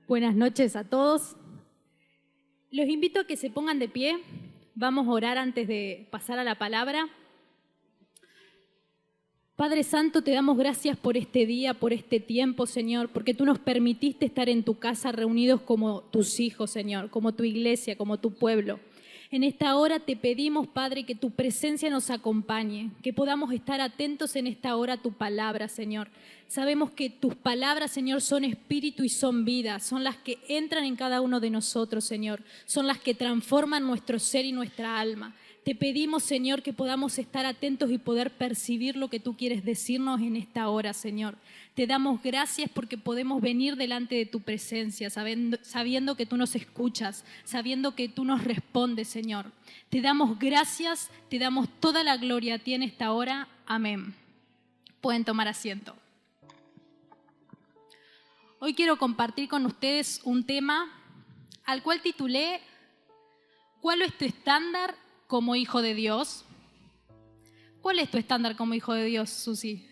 Buenas noches a todos. Los invito a que se pongan de pie. Vamos a orar antes de pasar a la palabra. Padre Santo, te damos gracias por este día, por este tiempo, Señor, porque tú nos permitiste estar en tu casa reunidos como tus hijos, Señor, como tu iglesia, como tu pueblo. En esta hora te pedimos, Padre, que tu presencia nos acompañe, que podamos estar atentos en esta hora a tu palabra, Señor. Sabemos que tus palabras, Señor, son espíritu y son vida, son las que entran en cada uno de nosotros, Señor, son las que transforman nuestro ser y nuestra alma. Te pedimos, Señor, que podamos estar atentos y poder percibir lo que tú quieres decirnos en esta hora, Señor. Te damos gracias porque podemos venir delante de tu presencia, sabiendo que tú nos escuchas, sabiendo que tú nos respondes, Señor. Te damos gracias, te damos toda la gloria a ti en esta hora. Amén. Pueden tomar asiento. Hoy quiero compartir con ustedes un tema al cual titulé ¿Cuál es tu estándar como hijo de Dios? ¿Cuál es tu estándar como hijo de Dios, Susi?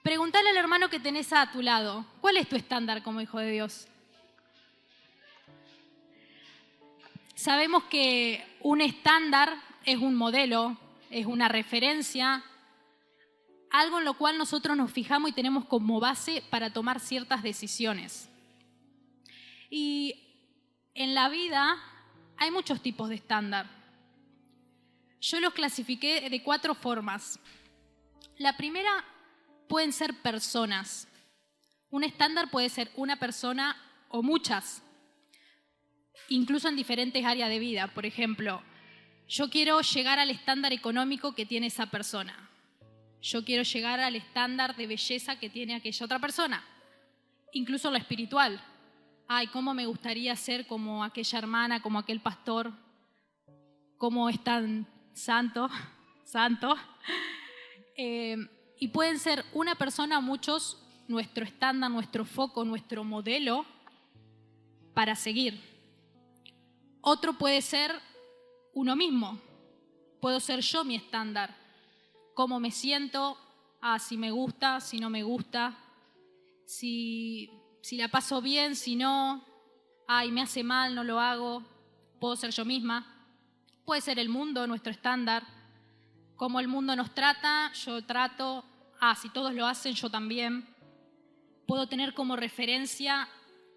Pregúntale al hermano que tenés a tu lado, ¿cuál es tu estándar como hijo de Dios? Sabemos que un estándar es un modelo, es una referencia, algo en lo cual nosotros nos fijamos y tenemos como base para tomar ciertas decisiones. Y en la vida hay muchos tipos de estándar. Yo los clasifiqué de 4 formas. La primera pueden ser personas. Un estándar puede ser una persona o muchas, incluso en diferentes áreas de vida. Por ejemplo, yo quiero llegar al estándar económico que tiene esa persona. Yo quiero llegar al estándar de belleza que tiene aquella otra persona. Incluso lo espiritual. Ay, cómo me gustaría ser como aquella hermana, como aquel pastor, cómo es tan santo. Y pueden ser una persona o muchos nuestro estándar, nuestro foco, nuestro modelo para seguir. Otro puede ser uno mismo. Puedo ser yo mi estándar. Cómo me siento, si me gusta, si no me gusta, si la paso bien, si no, me hace mal, no lo hago. Puedo ser yo misma. Puede ser el mundo, nuestro estándar. Cómo el mundo nos trata, yo trato. Si todos lo hacen, yo también. Puedo tener como referencia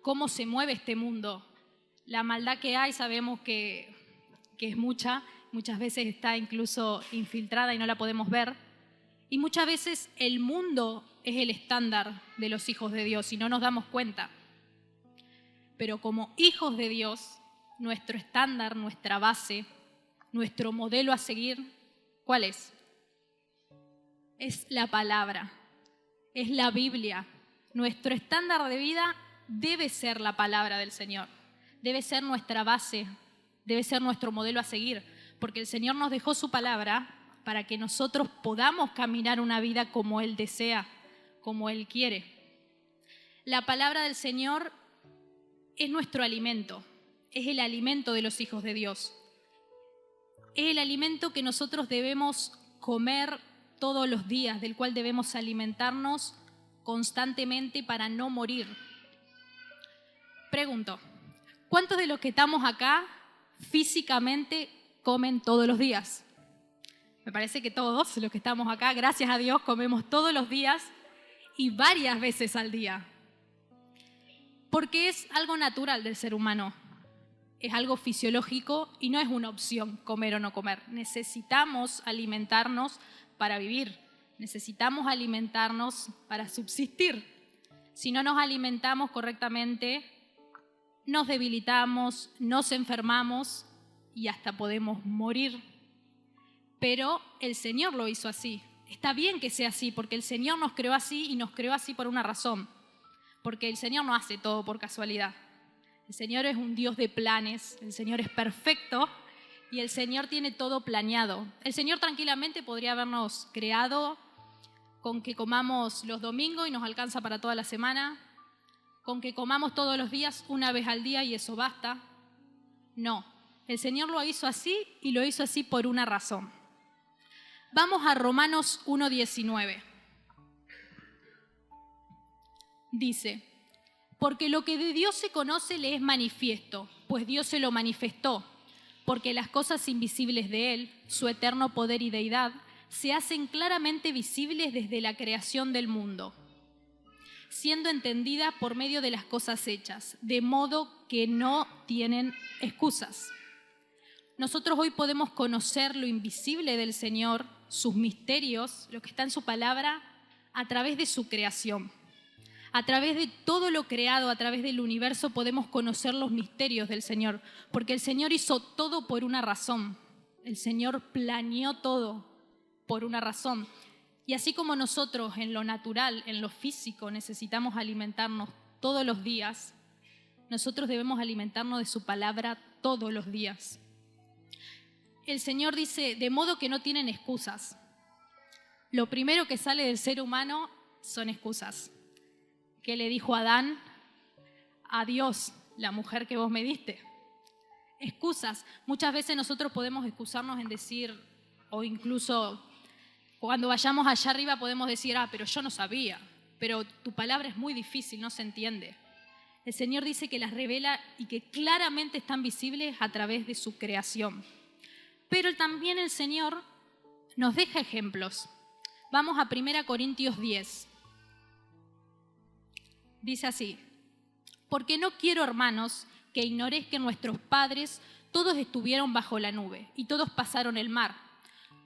cómo se mueve este mundo. La maldad que hay sabemos que es muchas veces está incluso infiltrada y no la podemos ver. Y muchas veces el mundo es el estándar de los hijos de Dios y no nos damos cuenta. Pero como hijos de Dios, nuestro estándar, nuestra base, nuestro modelo a seguir, ¿cuál es? Es la palabra, es la Biblia. Nuestro estándar de vida debe ser la palabra del Señor, debe ser nuestra base, debe ser nuestro modelo a seguir, porque el Señor nos dejó su palabra para que nosotros podamos caminar una vida como Él desea, como Él quiere. La palabra del Señor es nuestro alimento, es el alimento de los hijos de Dios. Es el alimento que nosotros debemos comer todos los días, del cual debemos alimentarnos constantemente para no morir. Pregunto, ¿cuántos de los que estamos acá físicamente comen todos los días? Me parece que todos los que estamos acá, gracias a Dios, comemos todos los días y varias veces al día. Porque es algo natural del ser humano. Es algo fisiológico y no es una opción comer o no comer. Necesitamos alimentarnos para vivir. Necesitamos alimentarnos para subsistir. Si no nos alimentamos correctamente, nos debilitamos, nos enfermamos y hasta podemos morir. Pero el Señor lo hizo así. Está bien que sea así, porque el Señor nos creó así y nos creó así por una razón. Porque el Señor no hace todo por casualidad. El Señor es un Dios de planes, el Señor es perfecto y el Señor tiene todo planeado. El Señor tranquilamente podría habernos creado con que comamos los domingos y nos alcanza para toda la semana, con que comamos todos los días una vez al día y eso basta. No, el Señor lo hizo así y lo hizo así por una razón. Vamos a Romanos 1:19. Dice: Porque lo que de Dios se conoce le es manifiesto, pues Dios se lo manifestó, porque las cosas invisibles de Él, su eterno poder y deidad, se hacen claramente visibles desde la creación del mundo, siendo entendidas por medio de las cosas hechas, de modo que no tienen excusas. Nosotros hoy podemos conocer lo invisible del Señor, sus misterios, lo que está en su palabra, a través de su creación. A través de todo lo creado, a través del universo, podemos conocer los misterios del Señor, porque el Señor hizo todo por una razón. El Señor planeó todo por una razón. Y así como nosotros en lo natural, en lo físico, necesitamos alimentarnos todos los días, nosotros debemos alimentarnos de su palabra todos los días. El Señor dice, de modo que no tienen excusas. Lo primero que sale del ser humano son excusas. ¿Qué le dijo Adán? Adiós, la mujer que vos me diste. Excusas. Muchas veces nosotros podemos excusarnos en decir, o incluso cuando vayamos allá arriba podemos decir, pero yo no sabía, pero tu palabra es muy difícil, no se entiende. El Señor dice que las revela y que claramente están visibles a través de su creación. Pero también el Señor nos deja ejemplos. Vamos a 1 Corintios 10. Dice así, porque no quiero, hermanos, que ignoréis que nuestros padres todos estuvieron bajo la nube y todos pasaron el mar.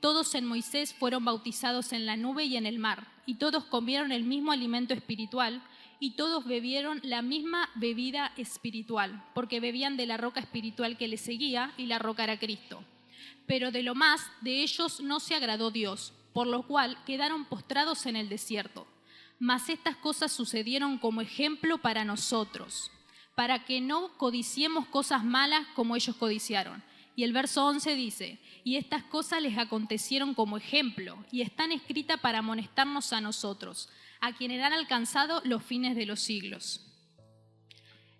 Todos en Moisés fueron bautizados en la nube y en el mar, y todos comieron el mismo alimento espiritual, y todos bebieron la misma bebida espiritual, porque bebían de la roca espiritual que les seguía, y la roca era Cristo. Pero de lo más de ellos no se agradó Dios, por lo cual quedaron postrados en el desierto. Mas estas cosas sucedieron como ejemplo para nosotros, para que no codiciemos cosas malas como ellos codiciaron. Y el verso 11 dice, y estas cosas les acontecieron como ejemplo, y están escritas para amonestarnos a nosotros, a quienes han alcanzado los fines de los siglos.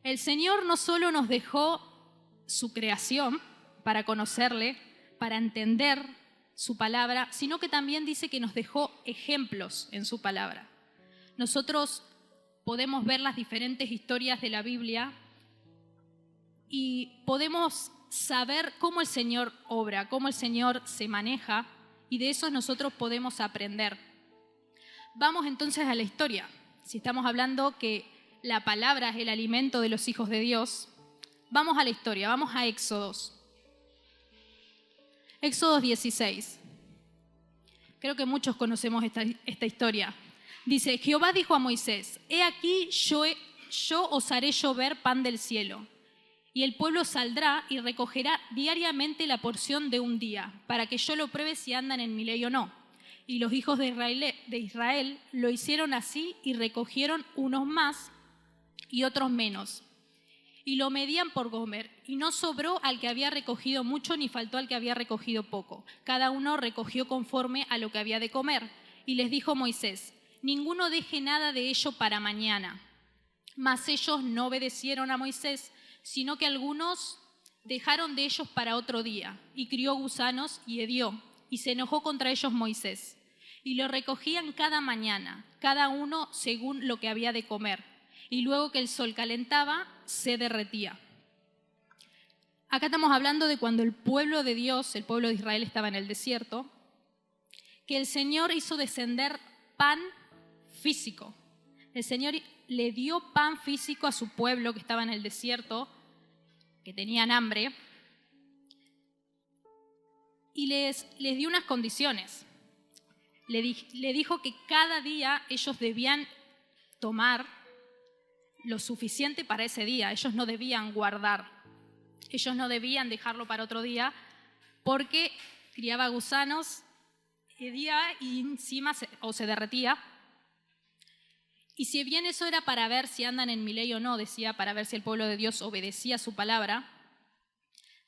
El Señor no solo nos dejó su creación para conocerle, para entender su palabra, sino que también dice que nos dejó ejemplos en su palabra. Nosotros podemos ver las diferentes historias de la Biblia y podemos saber cómo el Señor obra, cómo el Señor se maneja, y de eso nosotros podemos aprender. Vamos entonces a la historia. Si estamos hablando que la palabra es el alimento de los hijos de Dios, vamos a la historia, vamos a Éxodos. Éxodos 16. Creo que muchos conocemos esta historia. Dice, Jehová dijo a Moisés, he aquí yo os haré llover pan del cielo, y el pueblo saldrá y recogerá diariamente la porción de un día, para que yo lo pruebe si andan en mi ley o no. Y los hijos de Israel lo hicieron así y recogieron unos más y otros menos. Y lo medían por gomer, y no sobró al que había recogido mucho, ni faltó al que había recogido poco. Cada uno recogió conforme a lo que había de comer. Y les dijo Moisés, ninguno deje nada de ello para mañana. Mas ellos no obedecieron a Moisés, sino que algunos dejaron de ellos para otro día, y crió gusanos y hedió, y se enojó contra ellos Moisés. Y lo recogían cada mañana, cada uno según lo que había de comer, y luego que el sol calentaba, se derretía. Acá estamos hablando de cuando el pueblo de Dios, el pueblo de Israel, estaba en el desierto, que el Señor hizo descender pan físico. El Señor le dio pan físico a su pueblo que estaba en el desierto, que tenían hambre, y les dio unas condiciones. Le dijo que cada día ellos debían tomar lo suficiente para ese día. Ellos no debían guardar, ellos no debían dejarlo para otro día, porque criaba gusanos, hedía y encima se derretía. Y si bien eso era para ver si andan en mi ley o no, decía, para ver si el pueblo de Dios obedecía su palabra,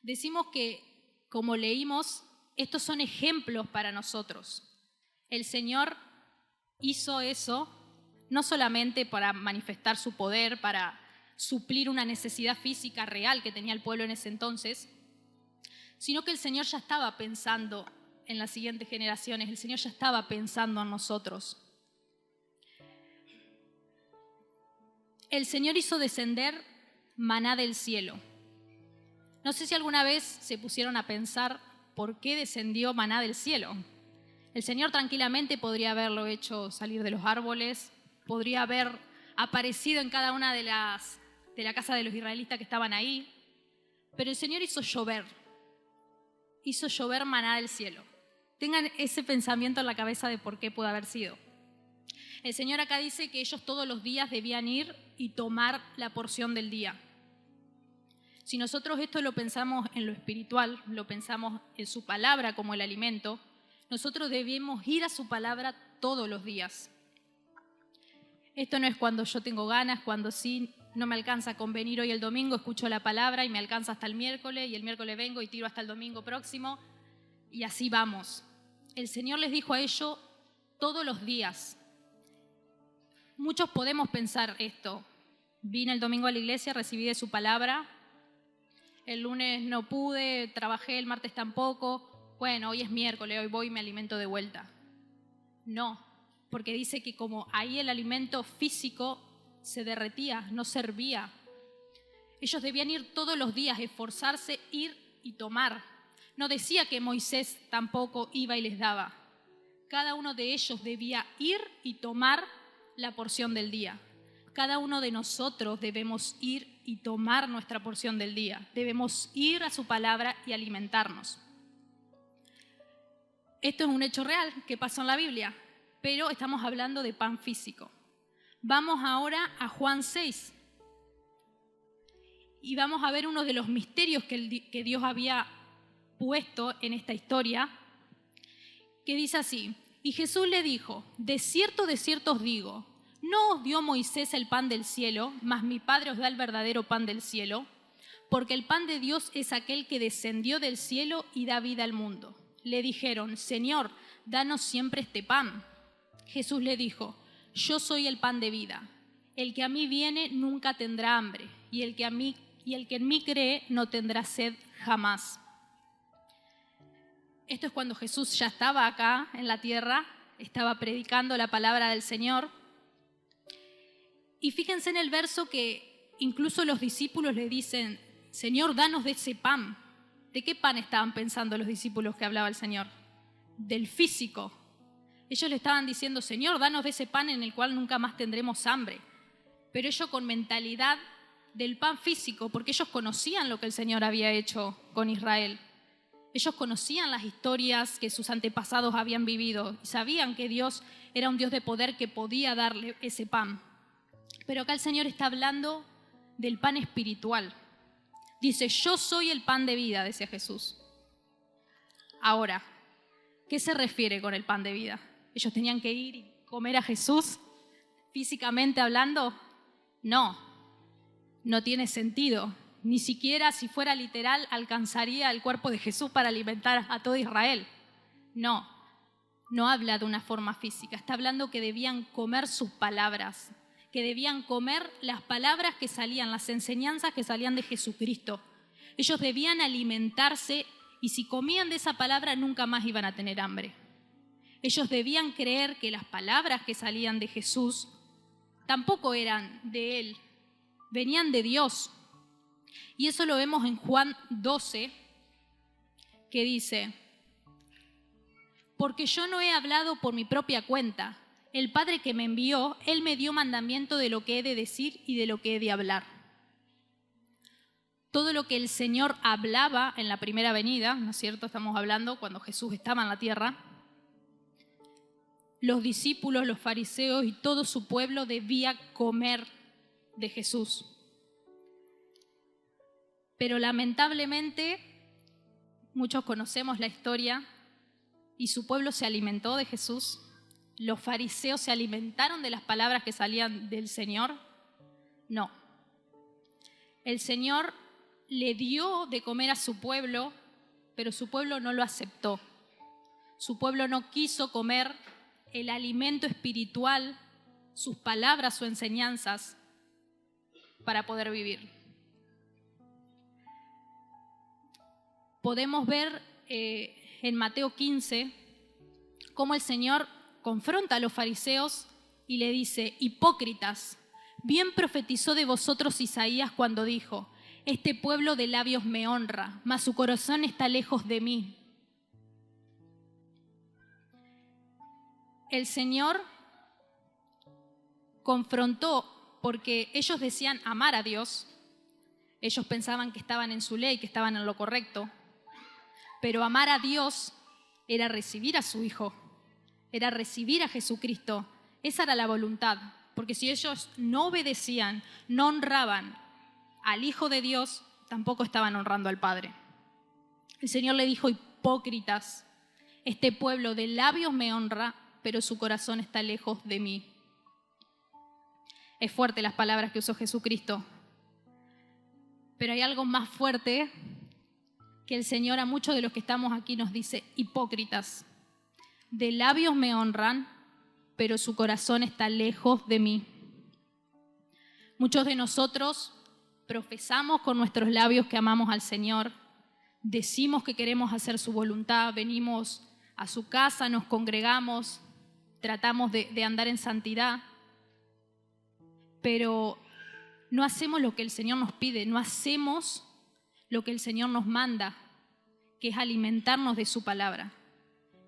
decimos que, como leímos, estos son ejemplos para nosotros. El Señor hizo eso no solamente para manifestar su poder, para suplir una necesidad física real que tenía el pueblo en ese entonces, sino que el Señor ya estaba pensando en las siguientes generaciones, el Señor ya estaba pensando en nosotros. el Señor hizo descender maná del cielo. No sé si alguna vez se pusieron a pensar por qué descendió maná del cielo. El Señor tranquilamente podría haberlo hecho salir de los árboles, podría haber aparecido en cada una de la casa de los israelitas que estaban ahí, pero el Señor hizo llover maná del cielo. Tengan ese pensamiento en la cabeza de por qué pudo haber sido. El Señor acá dice que ellos todos los días debían ir y tomar la porción del día. Si nosotros esto lo pensamos en lo espiritual, lo pensamos en su palabra como el alimento, nosotros debemos ir a su palabra todos los días. Esto no es cuando yo tengo ganas, cuando sí no me alcanza con venir hoy el domingo, escucho la palabra y me alcanza hasta el miércoles, y el miércoles vengo y tiro hasta el domingo próximo, y así vamos. El Señor les dijo a ellos todos los días. Muchos podemos pensar esto. Vine el domingo a la iglesia, recibí de su palabra, el lunes no pude, trabajé, el martes tampoco, bueno, hoy es miércoles, hoy voy y me alimento de vuelta. No, porque dice que como ahí el alimento físico se derretía, no servía. Ellos debían ir todos los días, esforzarse, ir y tomar. No decía que Moisés tampoco iba y les daba. Cada uno de ellos debía ir y tomar la porción del día. Cada uno de nosotros debemos ir y tomar nuestra porción del día. Debemos ir a su palabra y alimentarnos. Esto es un hecho real que pasó en la Biblia, pero estamos hablando de pan físico. Vamos ahora a Juan 6 y vamos a ver uno de los misterios que Dios había puesto en esta historia, que dice así: y Jesús le dijo, de cierto os digo, no os dio Moisés el pan del cielo, mas mi Padre os da el verdadero pan del cielo, porque el pan de Dios es aquel que descendió del cielo y da vida al mundo. Le dijeron, Señor, danos siempre este pan. Jesús le dijo, yo soy el pan de vida. El que a mí viene nunca tendrá hambre, y el que en mí cree no tendrá sed jamás. Esto es cuando Jesús ya estaba acá en la tierra, estaba predicando la palabra del Señor. Y fíjense en el verso que incluso los discípulos le dicen, Señor, danos de ese pan. ¿De qué pan estaban pensando los discípulos que hablaba el Señor? Del físico. Ellos le estaban diciendo, Señor, danos de ese pan en el cual nunca más tendremos hambre. Pero ellos con mentalidad del pan físico, porque ellos conocían lo que el Señor había hecho con Israel. Ellos conocían las historias que sus antepasados habían vivido y sabían que Dios era un Dios de poder que podía darle ese pan. Pero acá el Señor está hablando del pan espiritual. Dice, yo soy el pan de vida, decía Jesús. Ahora, ¿qué se refiere con el pan de vida? ¿Ellos tenían que ir y comer a Jesús físicamente hablando? No tiene sentido. Ni siquiera si fuera literal alcanzaría el cuerpo de Jesús para alimentar a todo Israel. No habla de una forma física. Está hablando que debían comer sus palabras, que debían comer las palabras que salían, las enseñanzas que salían de Jesucristo. Ellos debían alimentarse y si comían de esa palabra nunca más iban a tener hambre. Ellos debían creer que las palabras que salían de Jesús tampoco eran de Él, venían de Dios. Y eso lo vemos en Juan 12, que dice, porque yo no he hablado por mi propia cuenta. El Padre que me envió, Él me dio mandamiento de lo que he de decir y de lo que he de hablar. Todo lo que el Señor hablaba en la primera venida, ¿no es cierto? Estamos hablando cuando Jesús estaba en la tierra. Los discípulos, los fariseos y todo su pueblo debía comer de Jesús. Pero lamentablemente, muchos conocemos la historia y su pueblo se alimentó de Jesús. ¿Los fariseos se alimentaron de las palabras que salían del Señor? No. El Señor le dio de comer a su pueblo, pero su pueblo no lo aceptó. Su pueblo no quiso comer el alimento espiritual, sus palabras, sus enseñanzas, para poder vivir. Podemos ver en Mateo 15 cómo el Señor confronta a los fariseos y le dice, hipócritas, Bien profetizó de vosotros Isaías cuando dijo: este pueblo de labios me honra, mas su corazón está lejos de mí. El Señor confrontó porque ellos decían amar a Dios. Ellos pensaban que estaban en su ley, que estaban en lo correcto. Pero amar a Dios era recibir a su Hijo, era recibir a Jesucristo. Esa era la voluntad. Porque si ellos no obedecían, no honraban al Hijo de Dios, tampoco estaban honrando al Padre. El Señor le dijo: hipócritas, este pueblo de labios me honra, pero su corazón está lejos de mí. Es fuerte las palabras que usó Jesucristo. Pero hay algo más fuerte que el Señor a muchos de los que estamos aquí nos dice: hipócritas, de labios me honran, pero su corazón está lejos de mí. Muchos de nosotros profesamos con nuestros labios que amamos al Señor, decimos que queremos hacer su voluntad, venimos a su casa, nos congregamos, tratamos de andar en santidad, pero no hacemos lo que el Señor nos pide, no hacemos lo que el Señor nos manda, que es alimentarnos de su palabra.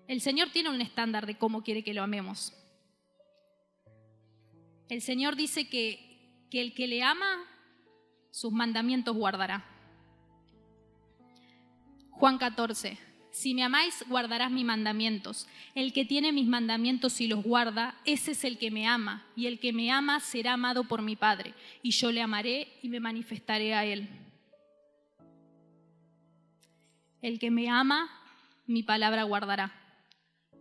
El Señor tiene un estándar de cómo quiere que lo amemos. El Señor dice que el que le ama, sus mandamientos guardará. Juan 14: si me amáis, guardarás mis mandamientos. El que tiene mis mandamientos y los guarda, ese es el que me ama. Y el que me ama será amado por mi Padre. Y yo le amaré y me manifestaré a él. El que me ama, mi palabra guardará.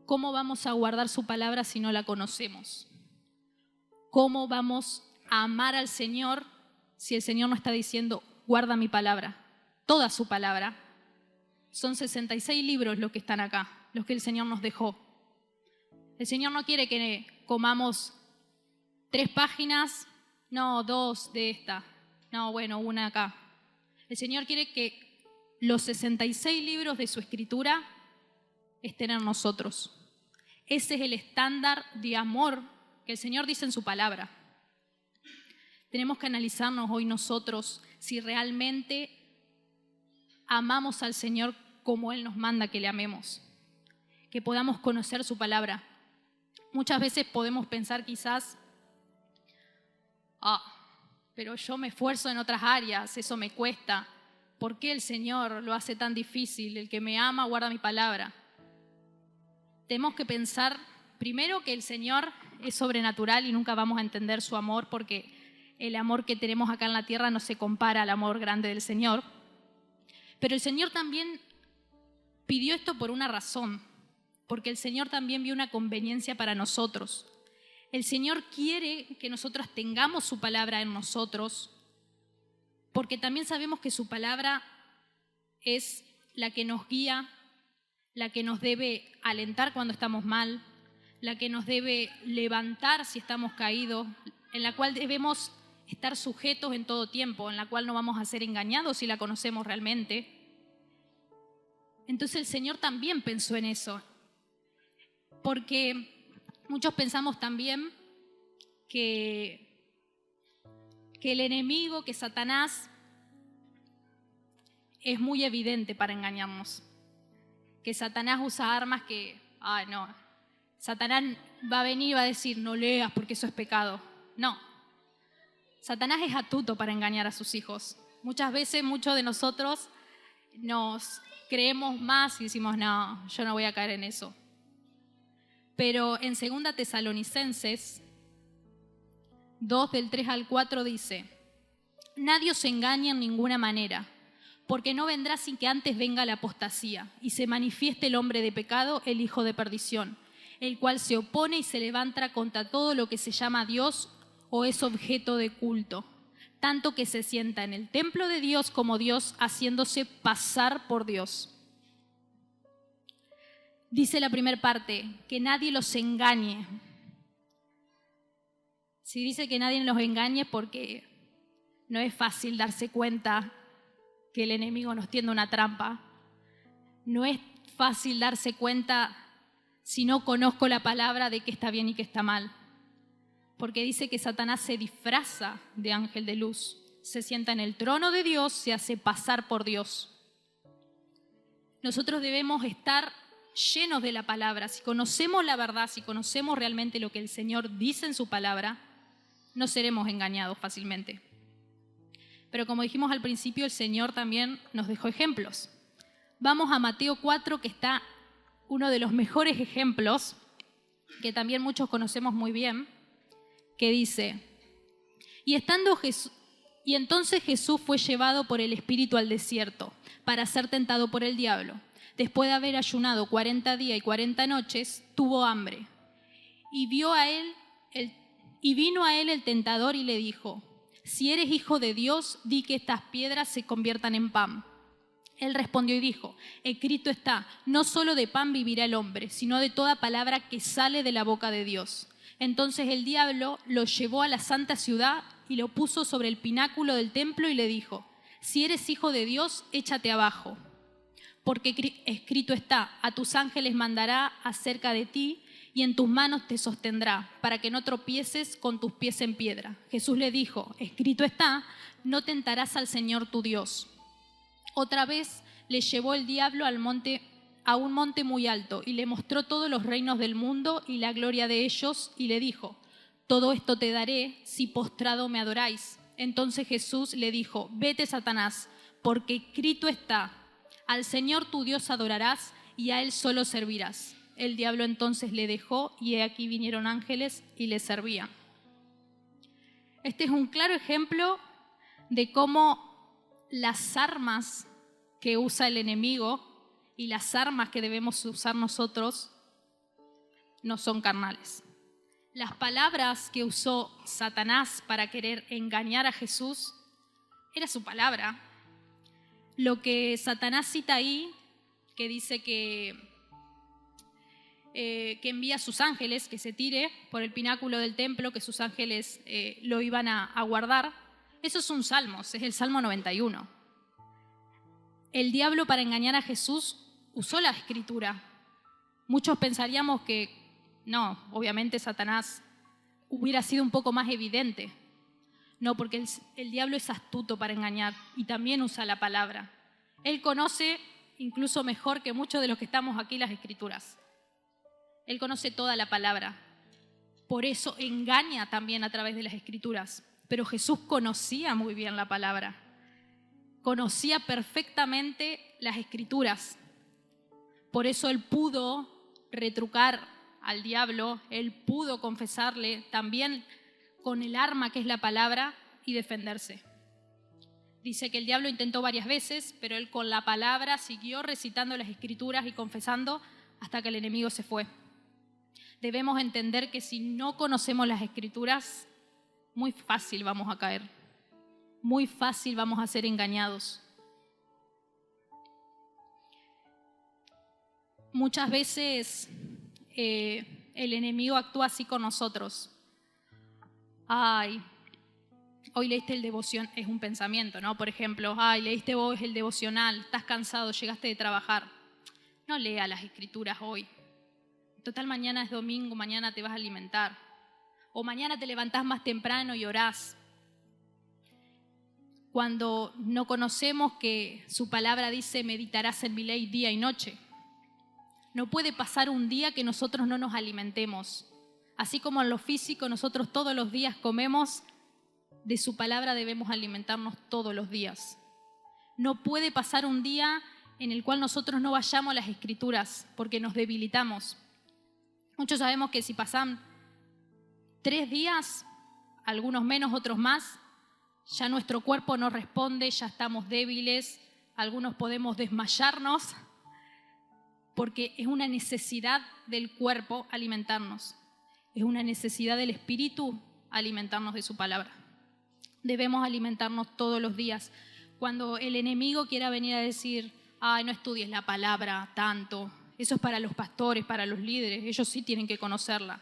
¿Cómo vamos a guardar su palabra si no la conocemos? ¿Cómo vamos a amar al Señor si el Señor no está diciendo: guarda mi palabra? Toda su palabra. Son 66 libros los que están acá, los que el Señor nos dejó. El Señor no quiere que comamos 3 páginas, no 2 de esta, no, bueno, una acá. El Señor quiere que los 66 libros de su Escritura estén en nosotros. Ese es el estándar de amor que el Señor dice en su palabra. Tenemos que analizarnos hoy nosotros si realmente amamos al Señor como Él nos manda que le amemos, que podamos conocer su palabra. Muchas veces podemos pensar quizás: pero yo me esfuerzo en otras áreas, eso me cuesta. ¿Por qué el Señor lo hace tan difícil? El que me ama guarda mi palabra. Tenemos que pensar primero que el Señor es sobrenatural y nunca vamos a entender su amor, porque el amor que tenemos acá en la tierra no se compara al amor grande del Señor. Pero el Señor también pidió esto por una razón, porque el Señor también vio una conveniencia para nosotros. El Señor quiere que nosotras tengamos su palabra en nosotros, porque también sabemos que su palabra es la que nos guía, la que nos debe alentar cuando estamos mal, la que nos debe levantar si estamos caídos, en la cual debemos estar sujetos en todo tiempo, en la cual no vamos a ser engañados si la conocemos realmente. Entonces el Señor también pensó en eso, porque muchos pensamos también que el enemigo, que Satanás, es muy evidente para engañarnos. Que Satanás usa armas que, Satanás va a venir y va a decir: no leas porque eso es pecado. No, Satanás es astuto para engañar a sus hijos. Muchas veces, muchos de nosotros nos creemos más y decimos: no, yo no voy a caer en eso. Pero en 2 Tesalonicenses 2, del 3 al 4 dice: nadie os engañe en ninguna manera, porque no vendrá sin que antes venga la apostasía y se manifieste el hombre de pecado, el hijo de perdición, el cual se opone y se levanta contra todo lo que se llama Dios o es objeto de culto, tanto que se sienta en el templo de Dios como Dios, haciéndose pasar por Dios. Dice la primera parte: que nadie los engañe. Si dice que nadie los engañe, porque no es fácil darse cuenta que el enemigo nos tiende una trampa. No es fácil darse cuenta, si no conozco la palabra, de que está bien y que está mal. porque dice que Satanás se disfraza de ángel de luz, se sienta en el trono de Dios, se hace pasar por Dios. Nosotros debemos estar llenos de la palabra. Si conocemos la verdad, si conocemos realmente lo que el Señor dice en su palabra, no seremos engañados fácilmente. Pero como dijimos al principio, el Señor también nos dejó ejemplos. Vamos a Mateo 4, que está uno de los mejores ejemplos, que también muchos conocemos muy bien, que dice: y entonces Jesús fue llevado por el Espíritu al desierto para ser tentado por el diablo. Después de haber ayunado 40 días y 40 noches, tuvo hambre. Y vino a él el tentador y le dijo: si eres hijo de Dios, di que estas piedras se conviertan en pan. Él respondió y dijo: escrito está, no solo de pan vivirá el hombre, sino de toda palabra que sale de la boca de Dios. Entonces el diablo lo llevó a la santa ciudad y lo puso sobre el pináculo del templo y le dijo: si eres hijo de Dios, échate abajo. Porque escrito está, a tus ángeles mandará acerca de ti y en tus manos te sostendrá, para que no tropieces con tus pies en piedra. Jesús le dijo: escrito está, no tentarás al Señor tu Dios. Otra vez le llevó el diablo a un monte muy alto y le mostró todos los reinos del mundo y la gloria de ellos y le dijo: todo esto te daré si postrado me adoráis. Entonces Jesús le dijo: vete, Satanás, porque escrito está, al Señor tu Dios adorarás y a Él solo servirás. El diablo entonces le dejó y he aquí vinieron ángeles y le servían. Este es un claro ejemplo de cómo las armas que usa el enemigo y las armas que debemos usar nosotros no son carnales. Las palabras que usó Satanás para querer engañar a Jesús era su palabra. Lo que Satanás cita ahí, que dice que envía a sus ángeles, que se tire por el pináculo del templo, que sus ángeles lo iban a guardar, eso es un salmo, es el Salmo 91. El diablo, para engañar a Jesús, usó la escritura. Muchos pensaríamos que no, obviamente Satanás hubiera sido un poco más evidente. No, porque el diablo es astuto para engañar y también usa la palabra. Él conoce incluso mejor que muchos de los que estamos aquí las escrituras. Él conoce toda la palabra. Por eso engaña también a través de las escrituras. Pero Jesús conocía muy bien la palabra. Conocía perfectamente las escrituras. Por eso él pudo retrucar al diablo, él pudo confesarle también con el arma que es la palabra y defenderse. Dice que el diablo intentó varias veces, pero él con la palabra siguió recitando las escrituras y confesando hasta que el enemigo se fue. Debemos entender que si no conocemos las escrituras, muy fácil vamos a caer, muy fácil vamos a ser engañados. Muchas veces el enemigo actúa así con nosotros. Ay, hoy leíste el devoción, es un pensamiento, ¿no? Por ejemplo, ay, leíste vos el devocional, estás cansado, llegaste de trabajar. No lea las escrituras hoy. Total, mañana es domingo, mañana te vas a alimentar. O mañana te levantás más temprano y orás. Cuando no conocemos que su palabra dice: meditarás en mi ley día y noche. No puede pasar un día que nosotros no nos alimentemos. Así como en lo físico nosotros todos los días comemos, de su palabra debemos alimentarnos todos los días. No puede pasar un día en el cual nosotros no vayamos a las escrituras porque nos debilitamos. Muchos sabemos que si pasan 3 días, algunos menos, otros más, ya nuestro cuerpo no responde, ya estamos débiles, algunos podemos desmayarnos, porque es una necesidad del cuerpo alimentarnos, es una necesidad del espíritu alimentarnos de su palabra. Debemos alimentarnos todos los días. Cuando el enemigo quiera venir a decir: ay, no estudies la palabra tanto, eso es para los pastores, para los líderes, ellos sí tienen que conocerla.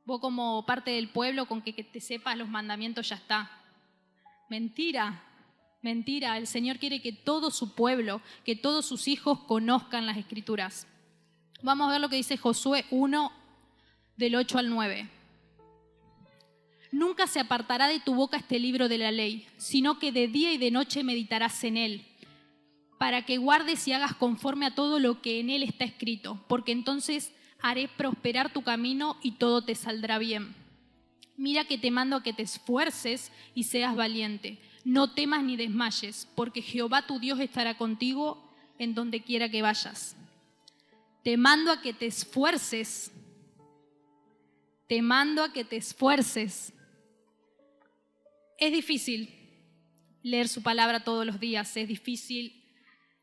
Vos como parte del pueblo, con que te sepas los mandamientos ya está. Mentira, mentira. El Señor quiere que todo su pueblo, que todos sus hijos conozcan las escrituras. Vamos a ver lo que dice Josué 1, del 8 al 9. Nunca se apartará de tu boca este libro de la ley, sino que de día y de noche meditarás en él, para que guardes y hagas conforme a todo lo que en él está escrito, porque entonces haré prosperar tu camino y todo te saldrá bien. Mira que te mando a que te esfuerces y seas valiente. No temas ni desmayes, porque Jehová tu Dios estará contigo en donde quiera que vayas. Te mando a que te esfuerces. Te mando a que te esfuerces. Es difícil leer su palabra todos los días, es difícil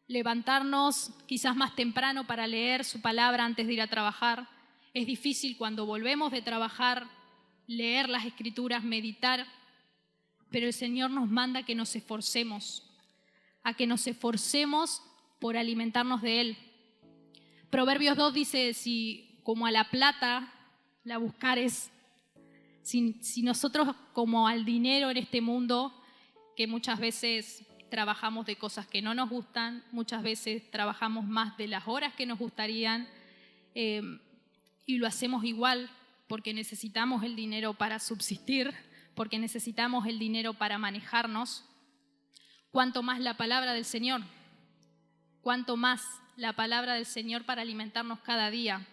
levantarnos quizás más temprano para leer su palabra antes de ir a trabajar. Es difícil cuando volvemos de trabajar leer las Escrituras, meditar, pero el Señor nos manda que nos esforcemos, a que nos esforcemos por alimentarnos de Él. Proverbios 2 dice, si como a la plata la buscares, si nosotros como al dinero en este mundo, que muchas veces trabajamos de cosas que no nos gustan, muchas veces trabajamos más de las horas que nos gustarían y lo hacemos igual porque necesitamos el dinero para subsistir, porque necesitamos el dinero para manejarnos. Cuanto más la palabra del Señor, cuanto más la palabra del Señor para alimentarnos cada día.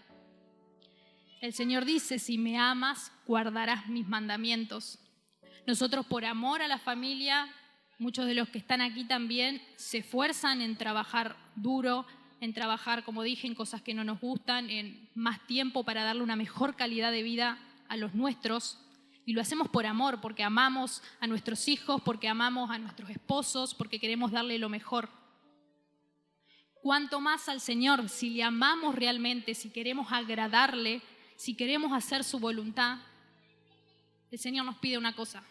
El Señor dice, si me amas, guardarás mis mandamientos. Nosotros por amor a la familia, muchos de los que están aquí también se esfuerzan en trabajar duro, en trabajar, como dije, en cosas que no nos gustan, en más tiempo para darle una mejor calidad de vida a los nuestros. Y lo hacemos por amor, porque amamos a nuestros hijos, porque amamos a nuestros esposos, porque queremos darle lo mejor. Cuanto más al Señor, si le amamos realmente, si queremos agradarle, si queremos hacer su voluntad, el Señor nos pide una cosa: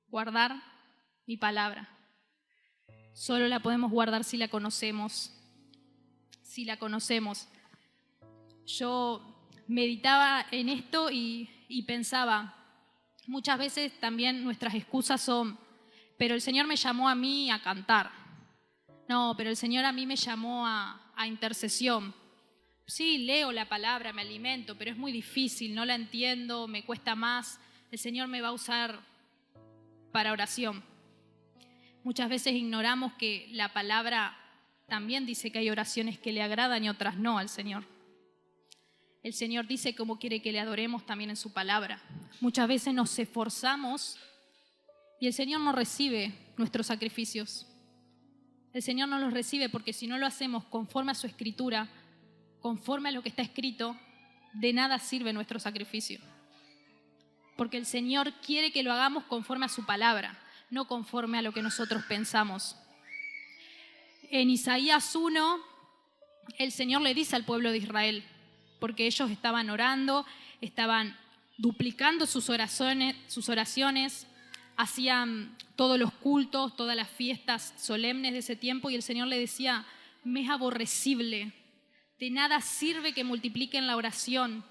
guardar mi palabra. Solo la podemos guardar si la conocemos. Si la conocemos. Yo meditaba en esto y pensaba, muchas veces también nuestras excusas son, pero el Señor me llamó a mí a cantar. No, pero el Señor a mí me llamó a intercesión. Sí, leo la palabra, me alimento, pero es muy difícil, no la entiendo, me cuesta más. El Señor me va a usar para oración. Muchas veces ignoramos que la palabra también dice que hay oraciones que le agradan y otras no al Señor. El Señor dice cómo quiere que le adoremos también en su palabra. Muchas veces nos esforzamos y el Señor no recibe nuestros sacrificios. El Señor no los recibe porque si no lo hacemos conforme a su Escritura, conforme a lo que está escrito, de nada sirve nuestro sacrificio. Porque el Señor quiere que lo hagamos conforme a su palabra, no conforme a lo que nosotros pensamos. En Isaías 1, el Señor le dice al pueblo de Israel, porque ellos estaban orando, estaban duplicando sus oraciones, hacían todos los cultos, todas las fiestas solemnes de ese tiempo, y el Señor le decía, me es aborrecible, de nada sirve que multipliquen la oración,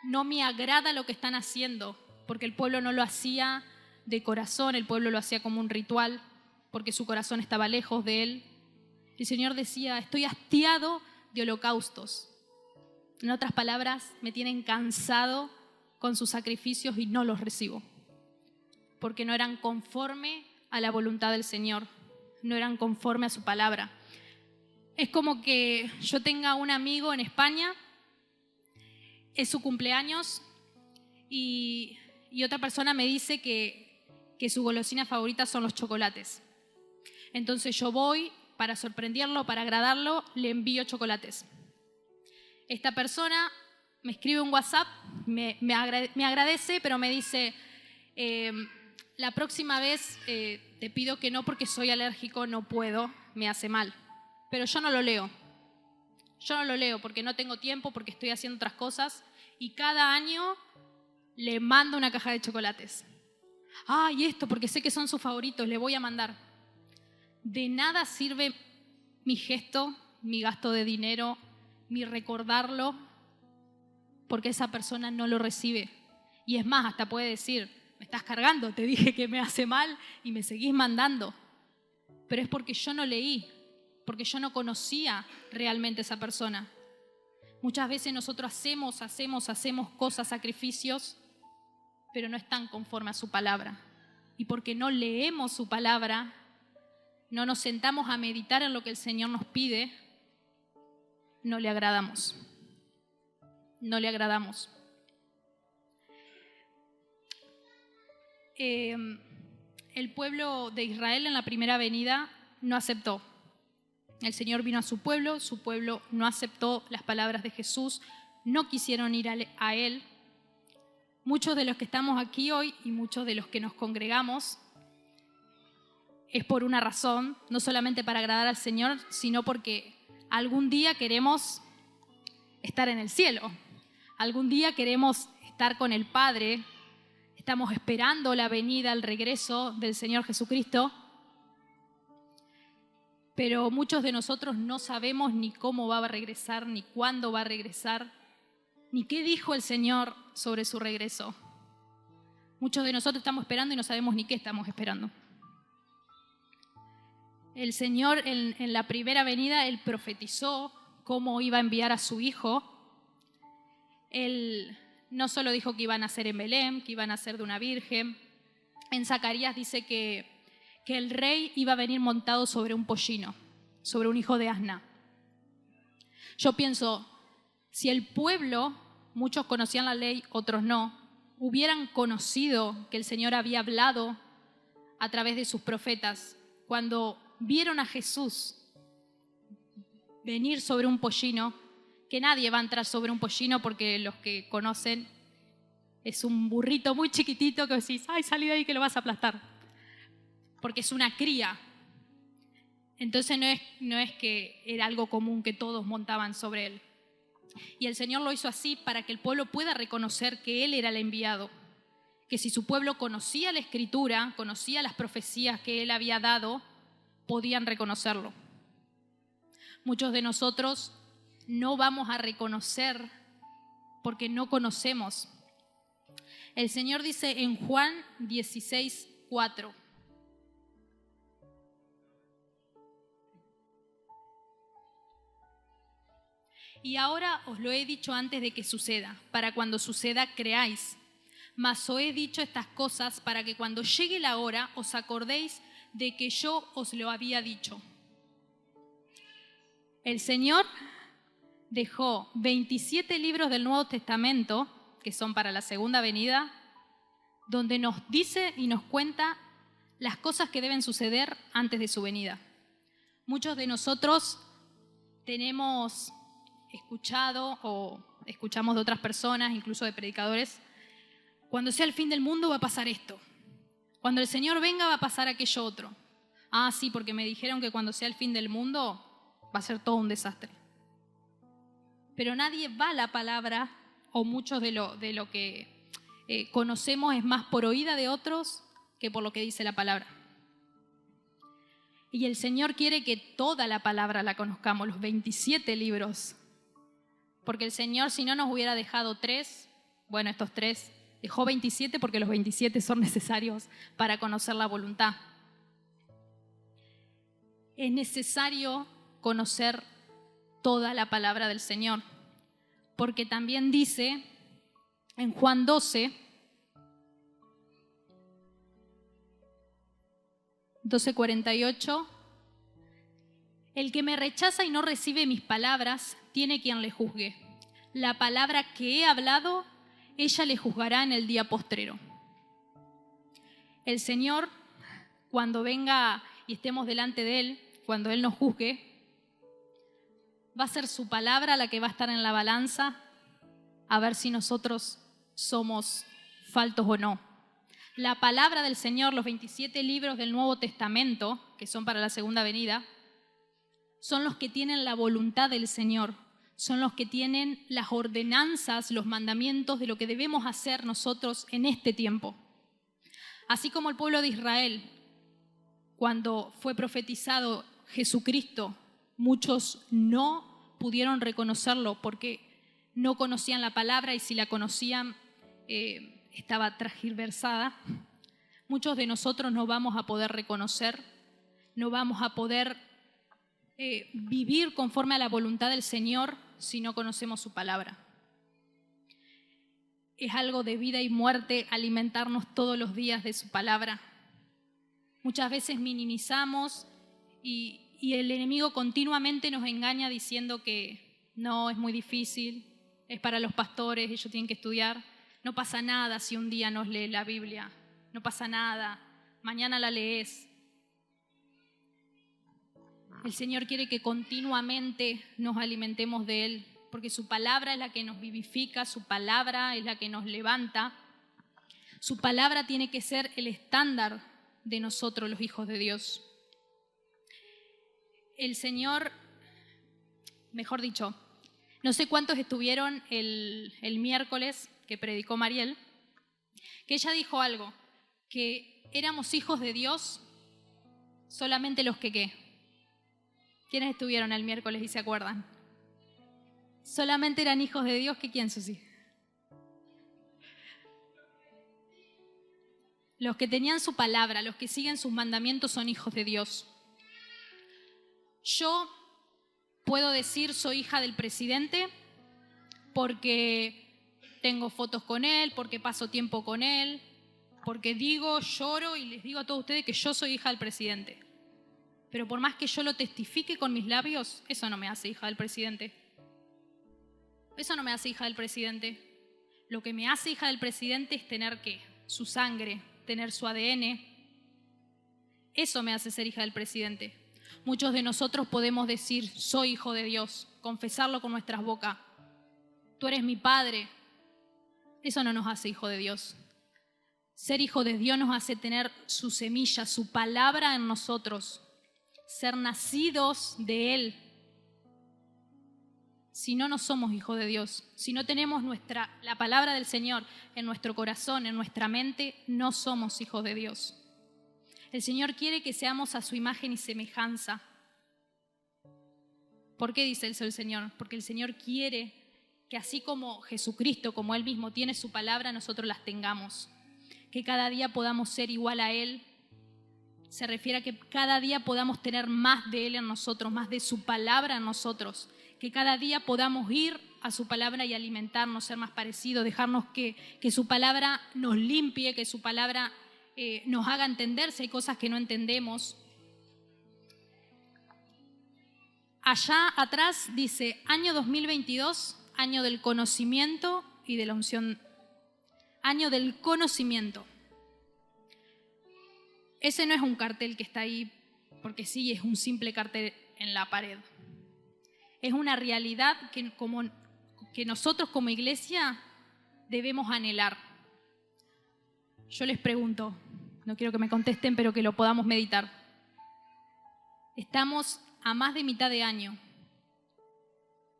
no me agrada lo que están haciendo, porque el pueblo no lo hacía de corazón, el pueblo lo hacía como un ritual, porque su corazón estaba lejos de Él. El Señor decía, estoy hastiado de holocaustos. En otras palabras, me tienen cansado con sus sacrificios y no los recibo, porque no eran conforme a la voluntad del Señor, no eran conforme a su palabra. Es como que yo tenga un amigo en España, es su cumpleaños y otra persona me dice que su golosina favorita son los chocolates. Entonces yo voy, para sorprenderlo, para agradarlo, le envío chocolates. Esta persona me escribe un WhatsApp, me agradece, pero me dice, la próxima vez te pido que no porque soy alérgico, no puedo, me hace mal. Pero yo no lo leo. Yo no lo leo porque no tengo tiempo, porque estoy haciendo otras cosas y cada año le mando una caja de chocolates. Y esto porque sé que son sus favoritos, le voy a mandar. De nada sirve mi gesto, mi gasto de dinero, mi recordarlo, porque esa persona no lo recibe. Y es más, hasta puede decir, me estás cargando, te dije que me hace mal y me seguís mandando. Pero es porque yo no leí, porque yo no conocía realmente a esa persona. Muchas veces nosotros hacemos cosas, sacrificios, pero no están conforme a su palabra. Y porque no leemos su palabra, no nos sentamos a meditar en lo que el Señor nos pide, no le agradamos. No le agradamos. El pueblo de Israel en la primera venida no aceptó. El Señor vino a su pueblo no aceptó las palabras de Jesús, no quisieron ir a Él. Muchos de los que estamos aquí hoy y muchos de los que nos congregamos es por una razón, no solamente para agradar al Señor, sino porque algún día queremos estar en el cielo, algún día queremos estar con el Padre, estamos esperando la venida, el regreso del Señor Jesucristo, pero muchos de nosotros no sabemos ni cómo va a regresar, ni cuándo va a regresar, ni qué dijo el Señor sobre su regreso. Muchos de nosotros estamos esperando y no sabemos ni qué estamos esperando. El Señor en la primera venida, Él profetizó cómo iba a enviar a su Hijo. Él no solo dijo que iba a nacer en Belén, que iba a nacer de una virgen. En Zacarías dice que el rey iba a venir montado sobre un pollino, sobre un hijo de asna. Yo pienso, si el pueblo, muchos conocían la ley, otros no, hubieran conocido que el Señor había hablado a través de sus profetas, cuando vieron a Jesús venir sobre un pollino, que nadie va a entrar sobre un pollino porque los que conocen es un burrito muy chiquitito que decís, ay, salí de ahí que lo vas a aplastar, porque es una cría. Entonces no es que era algo común que todos montaban sobre él. Y el Señor lo hizo así para que el pueblo pueda reconocer que Él era el enviado, que si su pueblo conocía la Escritura, conocía las profecías que Él había dado, podían reconocerlo. Muchos de nosotros no vamos a reconocer porque no conocemos. El Señor dice en Juan 16:4. Y ahora os lo he dicho antes de que suceda, para cuando suceda creáis. Mas os he dicho estas cosas para que cuando llegue la hora os acordéis de que yo os lo había dicho. El Señor dejó 27 libros del Nuevo Testamento, que son para la segunda venida, donde nos dice y nos cuenta las cosas que deben suceder antes de su venida. Muchos de nosotros tenemos escuchado o escuchamos de otras personas, incluso de predicadores, cuando sea el fin del mundo va a pasar esto. Cuando el Señor venga va a pasar aquello otro. Ah, sí, porque me dijeron que cuando sea el fin del mundo va a ser todo un desastre. Pero nadie va a la palabra, o muchos de lo que conocemos es más por oída de otros que por lo que dice la palabra. Y el Señor quiere que toda la palabra la conozcamos, los 27 libros. Porque el Señor, si no nos hubiera dejado 3, bueno, estos 3, dejó 27 porque los 27 son necesarios para conocer la voluntad. Es necesario conocer toda la palabra del Señor, porque también dice en Juan 12:48, el que me rechaza y no recibe mis palabras, tiene quien le juzgue. La palabra que he hablado, ella le juzgará en el día postrero. El Señor, cuando venga y estemos delante de Él, cuando Él nos juzgue, va a ser su palabra la que va a estar en la balanza a ver si nosotros somos faltos o no. La palabra del Señor, los 27 libros del Nuevo Testamento, que son para la segunda venida, son los que tienen la voluntad del Señor, son los que tienen las ordenanzas, los mandamientos de lo que debemos hacer nosotros en este tiempo. Así como el pueblo de Israel, cuando fue profetizado Jesucristo, muchos no pudieron reconocerlo porque no conocían la palabra y si la conocían estaba transgiversada. Muchos de nosotros no vamos a poder reconocer, no vamos a poder vivir conforme a la voluntad del Señor si no conocemos su palabra. es algo de vida y muerte alimentarnos todos los días de su palabra. Muchas veces minimizamos y el enemigo continuamente nos engaña diciendo que no, es muy difícil, es para los pastores, ellos tienen que estudiar. No pasa nada si un día no lees la Biblia, no pasa nada, mañana la lees. El Señor quiere que continuamente nos alimentemos de Él, porque su palabra es la que nos vivifica, su palabra es la que nos levanta. Su palabra tiene que ser el estándar de nosotros, los hijos de Dios. El Señor, mejor dicho, no sé cuántos estuvieron el miércoles que predicó Mariel, que ella dijo algo, que éramos hijos de Dios solamente los que ¿qué? ¿Quiénes estuvieron el miércoles y se acuerdan? Solamente eran hijos de Dios, ¿que quién, Susi? Los que tenían su palabra, los que siguen sus mandamientos son hijos de Dios. Yo puedo decir soy hija del presidente porque tengo fotos con él, porque paso tiempo con él, porque lloro y les digo a todos ustedes que yo soy hija del presidente. Pero por más que yo lo testifique con mis labios, eso no me hace hija del presidente. Eso no me hace hija del presidente. Lo que me hace hija del presidente es tener ¿qué? Su sangre, tener su ADN. Eso me hace ser hija del presidente. Muchos de nosotros podemos decir, soy hijo de Dios, confesarlo con nuestras bocas. Tú eres mi padre. Eso no nos hace hijo de Dios. Ser hijo de Dios nos hace tener su semilla, su palabra en nosotros. Ser nacidos de Él. Si no, no somos hijos de Dios. Si no tenemos la palabra del Señor en nuestro corazón, en nuestra mente, no somos hijos de Dios. El Señor quiere que seamos a su imagen y semejanza. ¿Por qué dice eso el Señor? Porque el Señor quiere que así como Jesucristo, como Él mismo tiene su palabra, nosotros las tengamos. Que cada día podamos ser igual a Él. Se refiere a que cada día podamos tener más de Él en nosotros, más de su palabra en nosotros. Que cada día podamos ir a su palabra y alimentarnos, ser más parecidos, dejarnos que su palabra nos limpie, que su palabra nos haga entender si hay cosas que no entendemos. Allá atrás dice, año 2022, año del conocimiento y de la unción. Año del conocimiento. Ese no es un cartel que está ahí porque sí, es un simple cartel en la pared. Es una realidad que nosotros como iglesia debemos anhelar. Yo les pregunto, no quiero que me contesten, pero que lo podamos meditar. Estamos a más de mitad de año.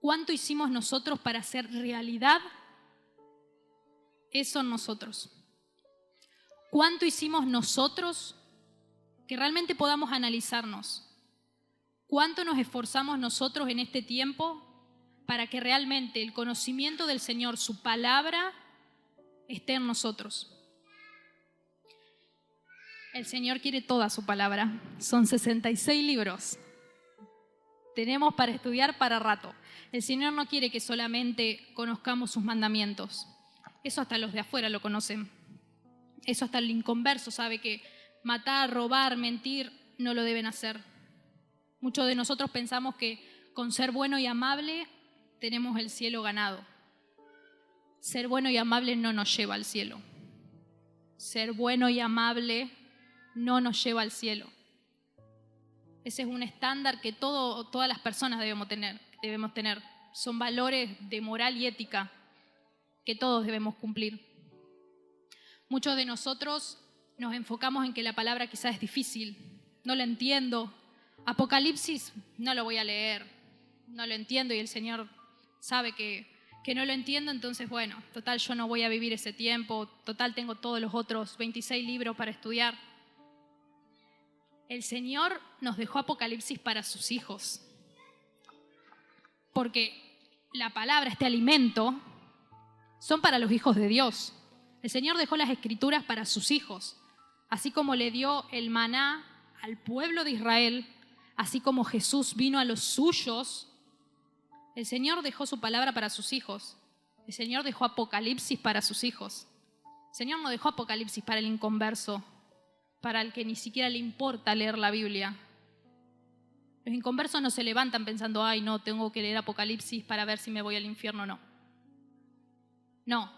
¿Cuánto hicimos nosotros para hacer realidad eso en nosotros? ¿Cuánto hicimos nosotros que realmente podamos analizarnos? ¿Cuánto nos esforzamos nosotros en este tiempo para que realmente el conocimiento del Señor, su palabra, esté en nosotros? El Señor quiere toda su palabra. Son 66 libros. Tenemos para estudiar para rato. El Señor no quiere que solamente conozcamos sus mandamientos. Eso hasta los de afuera lo conocen. Eso hasta el inconverso sabe que matar, robar, mentir no lo deben hacer. Muchos de nosotros pensamos que con ser bueno y amable tenemos el cielo ganado. Ser bueno y amable no nos lleva al cielo. Ser bueno y amable no nos lleva al cielo. Ese es un estándar que todas las personas debemos tener. Son valores de moral y ética que todos debemos cumplir. Muchos de nosotros nos enfocamos en que la palabra quizás es difícil. No la entiendo. Apocalipsis no lo voy a leer. No lo entiendo y el Señor sabe que no lo entiendo, entonces bueno, total yo no voy a vivir ese tiempo. Total tengo todos los otros 26 libros para estudiar. El Señor nos dejó Apocalipsis para sus hijos. Porque la palabra, este alimento, son para los hijos de Dios. El Señor dejó las Escrituras para sus hijos. Así como le dio el maná al pueblo de Israel, así como Jesús vino a los suyos, el Señor dejó su palabra para sus hijos. El Señor dejó Apocalipsis para sus hijos. El Señor no dejó Apocalipsis para el inconverso, para el que ni siquiera le importa leer la Biblia. Los inconversos no se levantan pensando, ay, no, tengo que leer Apocalipsis para ver si me voy al infierno o no. No,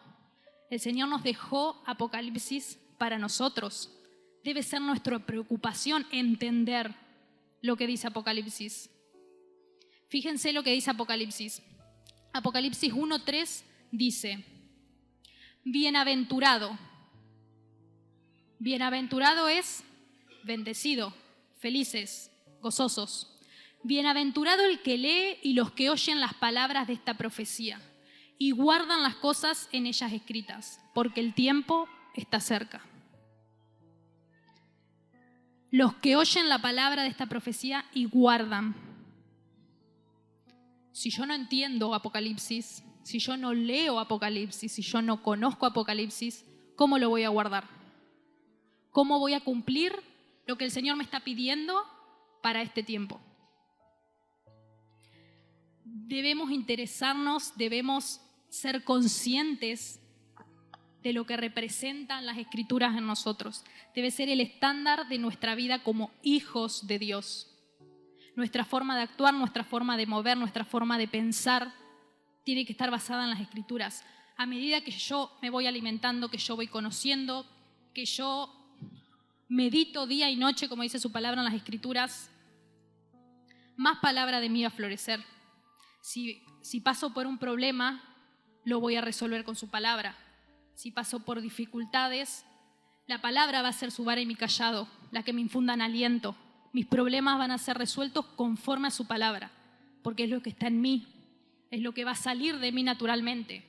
el Señor nos dejó Apocalipsis para nosotros. Debe ser nuestra preocupación entender lo que dice Apocalipsis. Fíjense lo que dice Apocalipsis. Apocalipsis 1:3 dice, bienaventurado. Bienaventurado es bendecido, felices, gozosos. Bienaventurado el que lee y los que oyen las palabras de esta profecía y guardan las cosas en ellas escritas, porque el tiempo está cerca. Los que oyen la palabra de esta profecía y guardan. Si yo no entiendo Apocalipsis, si yo no leo Apocalipsis, si yo no conozco Apocalipsis, ¿cómo lo voy a guardar? ¿Cómo voy a cumplir lo que el Señor me está pidiendo para este tiempo? Debemos interesarnos, debemos ser conscientes de lo que representan las Escrituras en nosotros. Debe ser el estándar de nuestra vida como hijos de Dios. Nuestra forma de actuar, nuestra forma de mover, nuestra forma de pensar tiene que estar basada en las Escrituras. A medida que yo me voy alimentando, que yo voy conociendo, que yo medito día y noche, como dice su palabra en las Escrituras, más palabra de mí va a florecer. Si paso por un problema, lo voy a resolver con su palabra. Si paso por dificultades, la palabra va a ser su vara y mi callado, la que me infundan aliento. Mis problemas van a ser resueltos conforme a su palabra, porque es lo que está en mí, es lo que va a salir de mí naturalmente.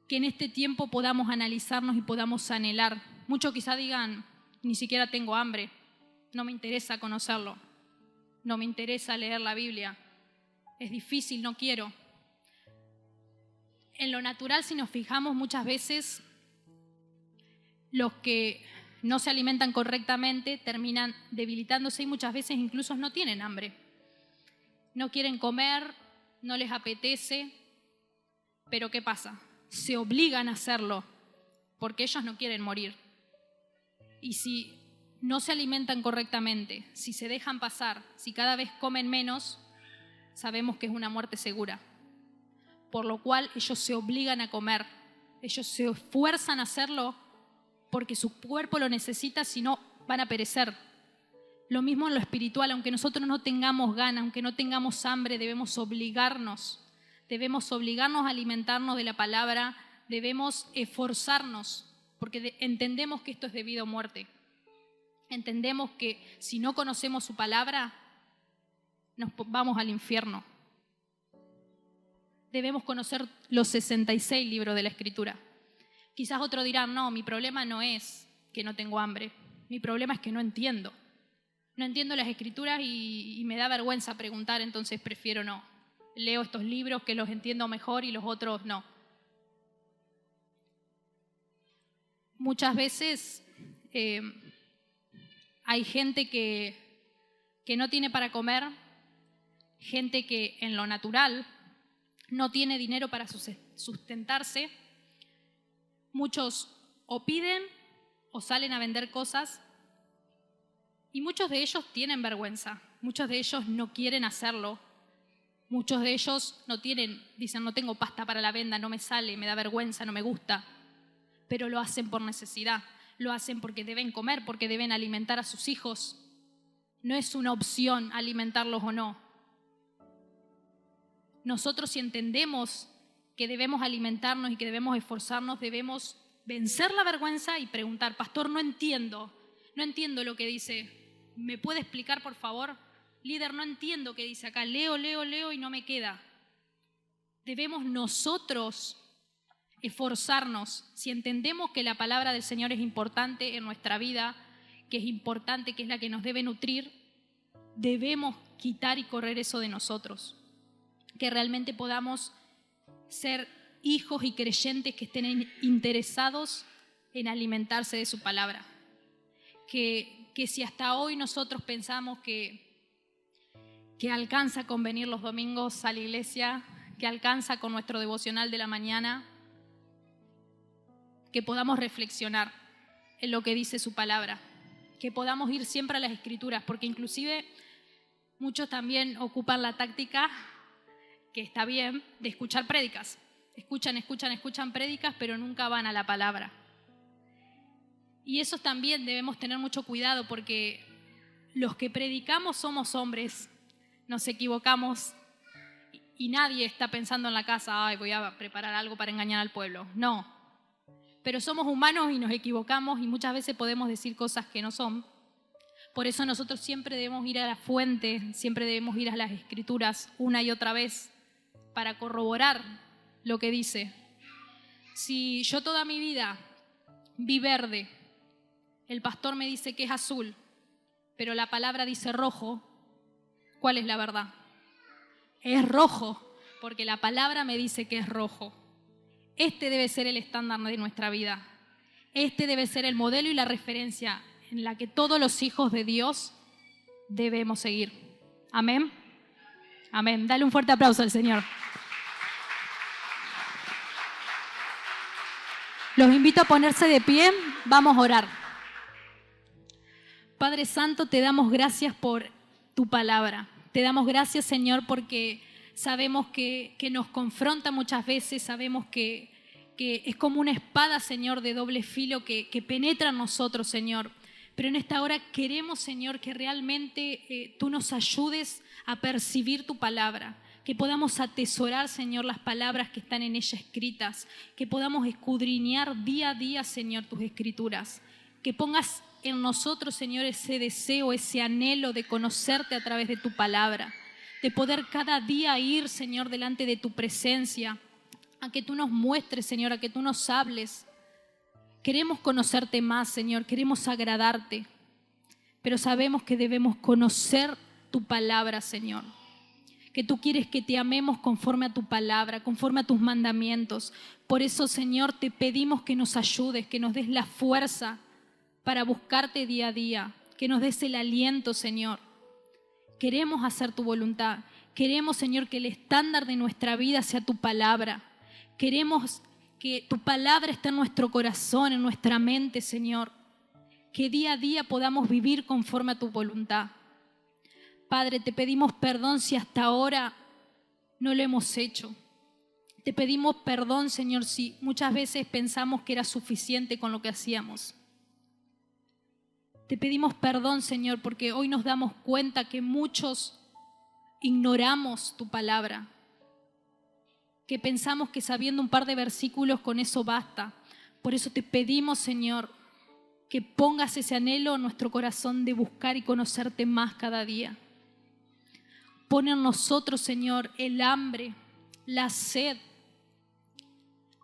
Que en este tiempo podamos analizarnos y podamos anhelar. Muchos quizá digan, ni siquiera tengo hambre, no me interesa conocerlo, no me interesa leer la Biblia, es difícil, no quiero. En lo natural, si nos fijamos, muchas veces los que no se alimentan correctamente terminan debilitándose y muchas veces incluso no tienen hambre. No quieren comer, no les apetece, pero ¿qué pasa? Se obligan a hacerlo porque ellos no quieren morir. Y si no se alimentan correctamente, si se dejan pasar, si cada vez comen menos, sabemos que es una muerte segura. Por lo cual ellos se obligan a comer, ellos se esfuerzan a hacerlo porque su cuerpo lo necesita, si no van a perecer. Lo mismo en lo espiritual, aunque nosotros no tengamos ganas, aunque no tengamos hambre, debemos obligarnos a alimentarnos de la palabra, debemos esforzarnos, porque entendemos que esto es debido a muerte. Entendemos que si no conocemos su palabra, nos vamos al infierno. Debemos conocer los 66 libros de la Escritura. Quizás otros dirán, no, mi problema no es que no tengo hambre, mi problema es que no entiendo. No entiendo las Escrituras y me da vergüenza preguntar, entonces prefiero no. Leo estos libros que los entiendo mejor y los otros no. Muchas veces hay gente que no tiene para comer, gente que en lo natural no tiene dinero para sustentarse. Muchos o piden o salen a vender cosas y muchos de ellos tienen vergüenza, muchos de ellos no quieren hacerlo, muchos de ellos dicen no tengo pasta para la venda, no me sale, me da vergüenza, no me gusta, pero lo hacen por necesidad, lo hacen porque deben comer, porque deben alimentar a sus hijos. No es una opción alimentarlos o no. Nosotros, si entendemos que debemos alimentarnos y que debemos esforzarnos, debemos vencer la vergüenza y preguntar, pastor, no entiendo lo que dice, ¿me puede explicar por favor? Líder, no entiendo qué dice acá, leo y no me queda. Debemos nosotros esforzarnos, si entendemos que la palabra del Señor es importante en nuestra vida, que es importante, que es la que nos debe nutrir, debemos quitar y correr eso de nosotros. Que realmente podamos ser hijos y creyentes que estén interesados en alimentarse de su palabra. Que si hasta hoy nosotros pensamos que alcanza con venir los domingos a la iglesia, que alcanza con nuestro devocional de la mañana, que podamos reflexionar en lo que dice su palabra, que podamos ir siempre a las Escrituras, porque inclusive muchos también ocupan la táctica, que está bien, de escuchar prédicas. Escuchan prédicas, pero nunca van a la palabra. Y eso también debemos tener mucho cuidado, porque los que predicamos somos hombres, nos equivocamos y nadie está pensando en la casa, ay, voy a preparar algo para engañar al pueblo. No, pero somos humanos y nos equivocamos y muchas veces podemos decir cosas que no son. Por eso nosotros siempre debemos ir a la fuente, siempre debemos ir a las Escrituras una y otra vez para corroborar lo que dice. Si yo toda mi vida vi verde, el pastor me dice que es azul, pero la palabra dice rojo, ¿cuál es la verdad? Es rojo, porque la palabra me dice que es rojo. Este debe ser el estándar de nuestra vida. Este debe ser el modelo y la referencia en la que todos los hijos de Dios debemos seguir. Amén. Amén. Dale un fuerte aplauso al Señor. Los invito a ponerse de pie. Vamos a orar. Padre Santo, te damos gracias por tu palabra. Te damos gracias, Señor, porque sabemos que nos confronta muchas veces, sabemos que es como una espada, Señor, de doble filo que penetra en nosotros, Señor. Pero en esta hora queremos, Señor, que realmente tú nos ayudes a percibir tu palabra, que podamos atesorar, Señor, las palabras que están en ella escritas, que podamos escudriñar día a día, Señor, tus escrituras, que pongas en nosotros, Señor, ese deseo, ese anhelo de conocerte a través de tu palabra, de poder cada día ir, Señor, delante de tu presencia, a que tú nos muestres, Señor, a que tú nos hables. Queremos conocerte más, Señor, queremos agradarte, pero sabemos que debemos conocer tu palabra, Señor, que tú quieres que te amemos conforme a tu palabra, conforme a tus mandamientos. Por eso, Señor, te pedimos que nos ayudes, que nos des la fuerza para buscarte día a día, que nos des el aliento, Señor. Queremos hacer tu voluntad. Queremos, Señor, que el estándar de nuestra vida sea tu palabra. Queremos que tu palabra esté en nuestro corazón, en nuestra mente, Señor. Que día a día podamos vivir conforme a tu voluntad. Padre, te pedimos perdón si hasta ahora no lo hemos hecho. Te pedimos perdón, Señor, si muchas veces pensamos que era suficiente con lo que hacíamos. Te pedimos perdón, Señor, porque hoy nos damos cuenta que muchos ignoramos tu palabra, que pensamos que sabiendo un par de versículos con eso basta. Por eso te pedimos, Señor, que pongas ese anhelo en nuestro corazón de buscar y conocerte más cada día. Pon en nosotros, Señor, el hambre, la sed,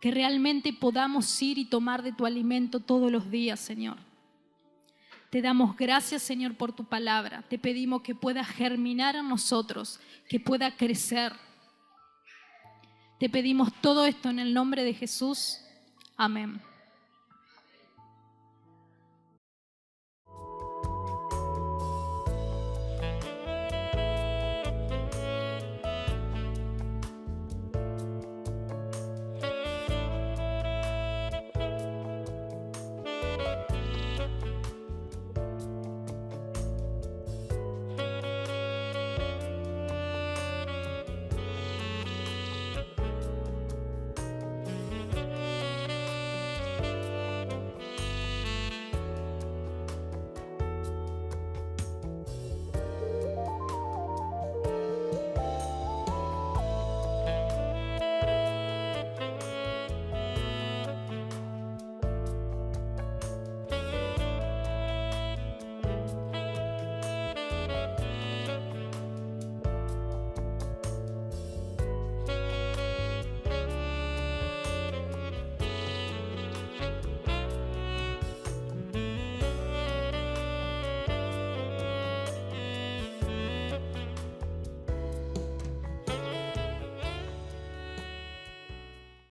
que realmente podamos ir y tomar de tu alimento todos los días, Señor. Te damos gracias, Señor, por tu palabra. Te pedimos que pueda germinar en nosotros, que pueda crecer. Te pedimos todo esto en el nombre de Jesús. Amén.